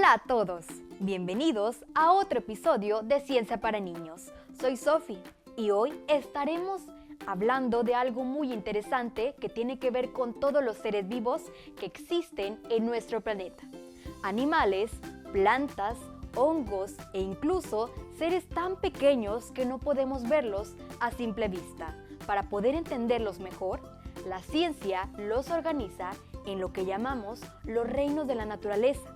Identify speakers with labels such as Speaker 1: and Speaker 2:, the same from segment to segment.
Speaker 1: Hola a todos, bienvenidos a otro episodio de Ciencia para Niños. Soy Sofi y hoy estaremos hablando de algo muy interesante que tiene que ver con todos los seres vivos que existen en nuestro planeta. Animales, plantas, hongos e incluso seres tan pequeños que no podemos verlos a simple vista. Para poder entenderlos mejor, la ciencia los organiza en lo que llamamos los reinos de la naturaleza.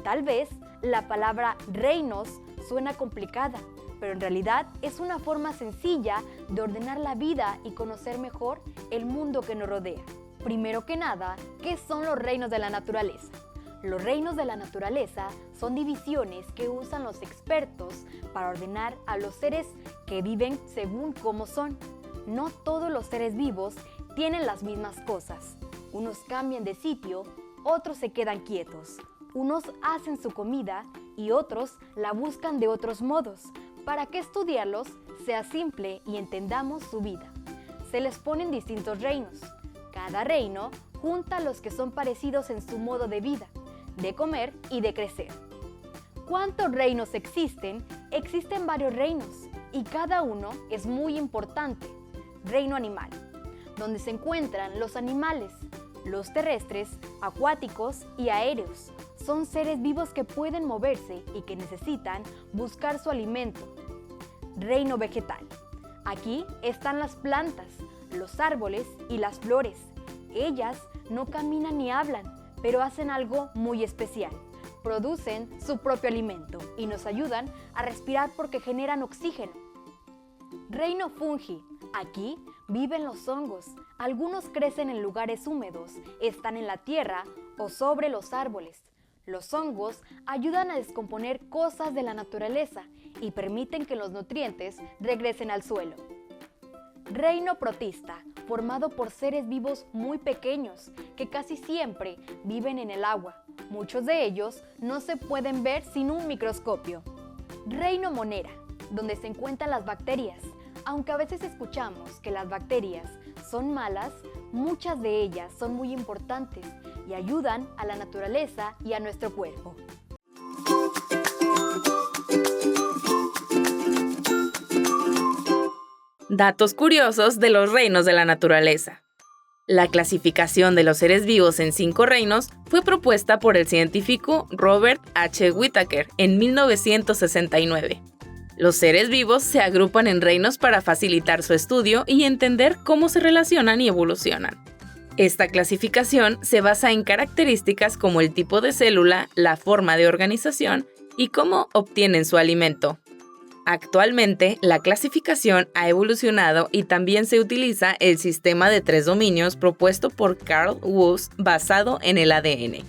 Speaker 1: Tal vez la palabra reinos suena complicada, pero en realidad es una forma sencilla de ordenar la vida y conocer mejor el mundo que nos rodea. Primero que nada, ¿qué son los reinos de la naturaleza? Los reinos de la naturaleza son divisiones que usan los expertos para ordenar a los seres que viven según cómo son. No todos los seres vivos tienen las mismas cosas. Unos cambian de sitio, otros se quedan quietos. Unos hacen su comida y otros la buscan de otros modos, para que estudiarlos sea simple y entendamos su vida. Se les ponen distintos reinos. Cada reino junta a los que son parecidos en su modo de vida, de comer y de crecer. ¿Cuántos reinos existen? Existen varios reinos y cada uno es muy importante. Reino animal, donde se encuentran los animales, los terrestres, acuáticos y aéreos. Son seres vivos que pueden moverse y que necesitan buscar su alimento. Reino vegetal. Aquí están las plantas, los árboles y las flores. Ellas no caminan ni hablan, pero hacen algo muy especial. Producen su propio alimento y nos ayudan a respirar porque generan oxígeno. Reino fungi. Aquí viven los hongos. Algunos crecen en lugares húmedos, están en la tierra o sobre los árboles. Los hongos ayudan a descomponer cosas de la naturaleza y permiten que los nutrientes regresen al suelo. Reino protista, formado por seres vivos muy pequeños que casi siempre viven en el agua. Muchos de ellos no se pueden ver sin un microscopio. Reino monera, donde se encuentran las bacterias. Aunque a veces escuchamos que las bacterias son malas, muchas de ellas son muy importantes y ayudan a la naturaleza y a nuestro cuerpo.
Speaker 2: Datos curiosos de los reinos de la naturaleza. La clasificación de los seres vivos en 5 reinos fue propuesta por el científico Robert H. Whittaker en 1969. Los seres vivos se agrupan en reinos para facilitar su estudio y entender cómo se relacionan y evolucionan. Esta clasificación se basa en características como el tipo de célula, la forma de organización y cómo obtienen su alimento. Actualmente, la clasificación ha evolucionado y también se utiliza el sistema de 3 dominios propuesto por Carl Woese basado en el ADN.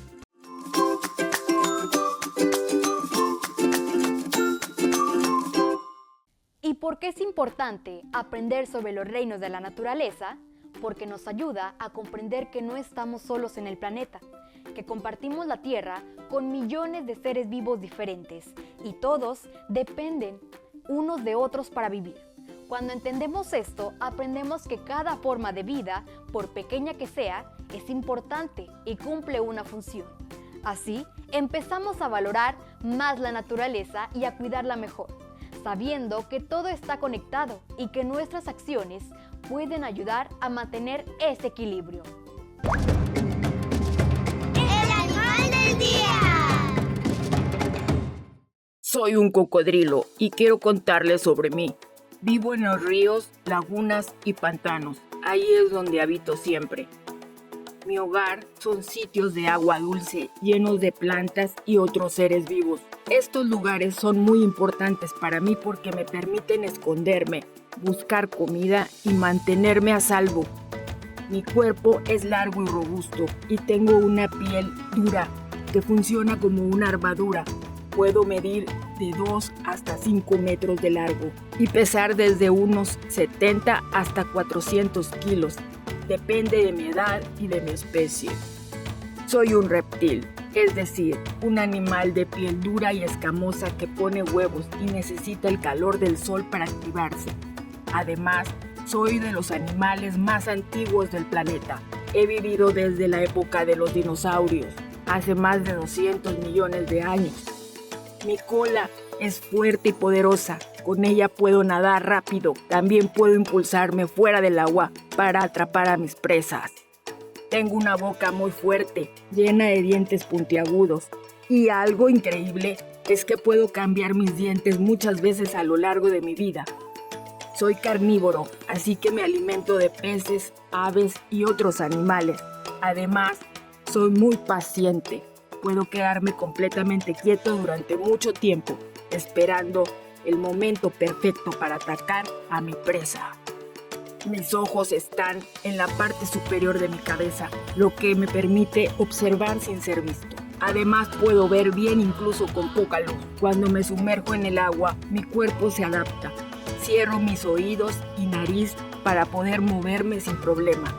Speaker 1: ¿Y por qué es importante aprender sobre los reinos de la naturaleza? Porque nos ayuda a comprender que no estamos solos en el planeta, que compartimos la Tierra con millones de seres vivos diferentes y todos dependen unos de otros para vivir. Cuando entendemos esto, aprendemos que cada forma de vida, por pequeña que sea, es importante y cumple una función. Así, empezamos a valorar más la naturaleza y a cuidarla mejor, sabiendo que todo está conectado y que nuestras acciones pueden ayudar a mantener ese equilibrio.
Speaker 3: ¡El animal del día!
Speaker 4: Soy un cocodrilo y quiero contarles sobre mí. Vivo en los ríos, lagunas y pantanos. Ahí es donde habito siempre. Mi hogar son sitios de agua dulce, llenos de plantas y otros seres vivos. Estos lugares son muy importantes para mí porque me permiten esconderme, buscar comida y mantenerme a salvo. Mi cuerpo es largo y robusto y tengo una piel dura que funciona como una armadura. Puedo medir de 2 hasta 5 metros de largo y pesar desde unos 70 hasta 400 kilos. Depende de mi edad y de mi especie. Soy un reptil, es decir, un animal de piel dura y escamosa que pone huevos y necesita el calor del sol para activarse. Además, soy de los animales más antiguos del planeta. He vivido desde la época de los dinosaurios. hace más de 200 millones de años. Mi cola es fuerte y poderosa. Con ella puedo nadar rápido. También puedo impulsarme fuera del agua para atrapar a mis presas. Tengo una boca muy fuerte, llena de dientes puntiagudos. Y algo increíble es que puedo cambiar mis dientes muchas veces a lo largo de mi vida. Soy carnívoro, así que me alimento de peces, aves y otros animales. Además, soy muy paciente. Puedo quedarme completamente quieto durante mucho tiempo, esperando el momento perfecto para atacar a mi presa. Mis ojos están en la parte superior de mi cabeza, lo que me permite observar sin ser visto. Además, puedo ver bien incluso con poca luz. Cuando me sumerjo en el agua, mi cuerpo se adapta. Cierro mis oídos y nariz para poder moverme sin problema.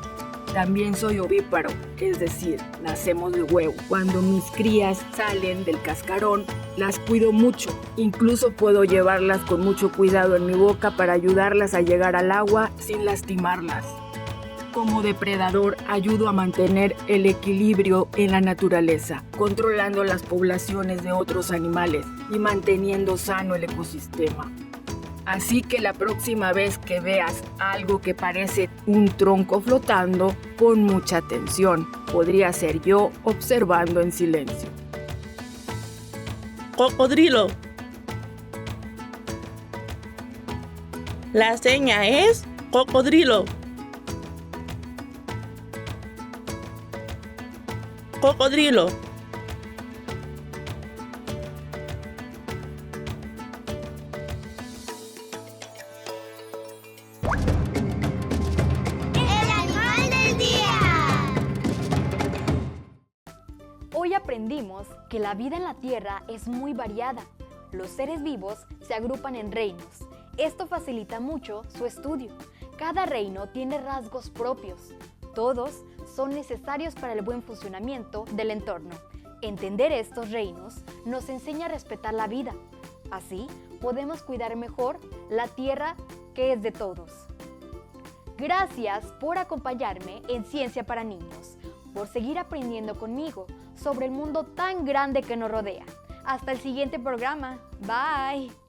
Speaker 4: También soy ovíparo, es decir, nacemos de huevo. Cuando mis crías salen del cascarón, las cuido mucho. Incluso puedo llevarlas con mucho cuidado en mi boca para ayudarlas a llegar al agua sin lastimarlas. Como depredador, ayudo a mantener el equilibrio en la naturaleza, controlando las poblaciones de otros animales y manteniendo sano el ecosistema. Así que la próxima vez que veas algo que parece un tronco flotando, pon mucha atención. Podría ser yo observando en silencio.
Speaker 5: Cocodrilo. La seña es cocodrilo. Cocodrilo.
Speaker 3: El animal del día.
Speaker 1: Hoy aprendimos que la vida en la Tierra es muy variada. Los seres vivos se agrupan en reinos. Esto facilita mucho su estudio. Cada reino tiene rasgos propios. Todos son necesarios para el buen funcionamiento del entorno. Entender estos reinos nos enseña a respetar la vida. Así podemos cuidar mejor la tierra que es de todos. Gracias por acompañarme en Ciencia para Niños, por seguir aprendiendo conmigo sobre el mundo tan grande que nos rodea. Hasta el siguiente programa. Bye.